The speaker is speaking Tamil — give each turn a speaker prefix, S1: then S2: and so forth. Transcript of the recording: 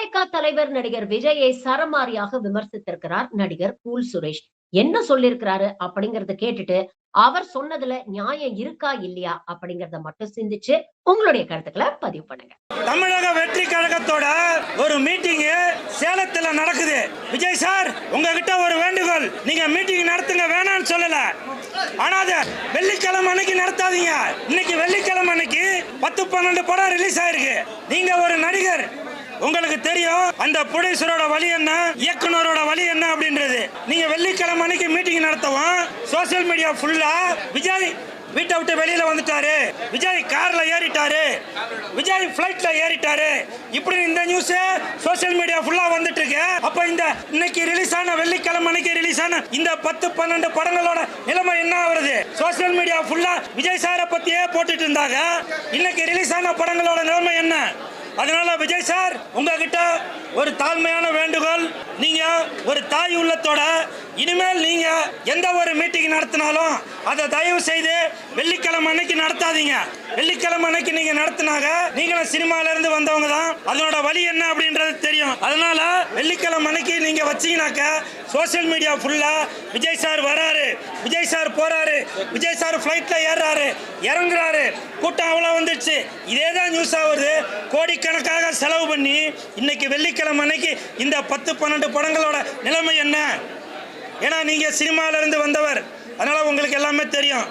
S1: தாவேகா தலைவர் நடிகர் விஜயை சரமாரியாக விமர்சித்திருக்கிறார் நடிகர் கூல் சுரேஷ். என்ன சொல்லியிருக்கிறாரு அப்படிங்கறத கேட்டுட்டு, அவர் சொன்னதுல நியாயம் இருக்கா இல்லையா அப்படிங்கறத மட்டும் சிந்திச்சு உங்களுடைய கருத்துக்களை பதிவு பண்ணுங்க.
S2: தமிழக வெற்றி கழகத்தோட ஒரு மீட்டிங் சேலத்துல நடக்குது. விஜய் சார், உங்ககிட்ட ஒரு வேண்டுகோள், நீங்க மீட்டிங் நடத்துங்க, வேணாம்னு சொல்லல. ஆனா வெள்ளிக்கிழமை அன்னைக்கு நடத்தாதீங்க. இன்னைக்கு வெள்ளிக்கிழமை அன்னைக்கு 10-12 படம் ரிலீஸ் ஆயிருக்கு. நீங்க ஒரு நடிகர், உங்களுக்கு தெரியும் அந்த ப்ரொடியூசரோட வழி என்ன, இயக்குனரோட வழி என்ன அப்படின்றது. நீங்க வெள்ளிக்கிழமை அன்னைக்கு மீட்டிங் நடத்தவும் சோசியல் மீடியா ஃபுல்லா விஜய் வீட்டை விட்டு வெளியில வந்துட்டாரு, விஜய் கார்ல ஏறிட்டாரு, விஜய் பிளைட்ல ஏறிட்டாரு, இப்படி இந்த நியூஸ் சோசியல் மீடியா ஃபுல்லா வந்துட்டு இருக்கு. அப்ப இந்த இன்னைக்கு ரிலீஸ் ஆன வெள்ளிக்கிழமை அன்னைக்கு ரிலீஸ் ஆன இந்த 10-12 படங்களோட நிலைமை என்ன ஆகுது? சோசியல் மீடியா ஃபுல்லா விஜய் சாரை பத்தியே போட்டுட்டு இருந்தாங்க. இன்னைக்கு ரிலீஸ் ஆன படங்களோட நிலைமை என்ன? அதனால விஜய் சார், உங்ககிட்ட ஒரு தாழ்மையான வேண்டுகோள், நீங்க ஒரு தாய் உள்ளத்தோட இனிமேல் நீங்க எந்த ஒரு மீட்டிங் நடத்தினாலும் அதை தயவு செய்து வெள்ளிக்கிழமை அன்னைக்கு நடத்தாதீங்க. வெள்ளிக்கிழமை அன்னைக்கு நீங்க நடத்தினாங்க, நீங்களும் சினிமால இருந்து வந்தவங்க தான், அதனோட வழி என்ன அப்படின்றது தெரியும். அதனால வெள்ளிக்கிழமை அன்னைக்கு நீங்க வச்சீங்கன்னாக்க சோசியல் மீடியா ஃபுல்லா விஜய் சார் வராரு, விஜய் சார் போறாரு, விஜய் சார் பிளைட்ல ஏறாரு, இறங்குறாரு, கூட்டம் அவ்வளவு வந்துடுச்சு, இதேதான் நியூஸ் ஆகுது. கோடிக்கணக்காக செலவு பண்ணி இன்னைக்கு வெள்ளிக்கிழமை அன்னைக்கு இந்த 10-12 படங்களோட நிலைமை என்ன? ஏன்னா நீங்க சினிமால இருந்து வந்தவர், அதனால உங்களுக்கு எல்லாமே தெரியும்.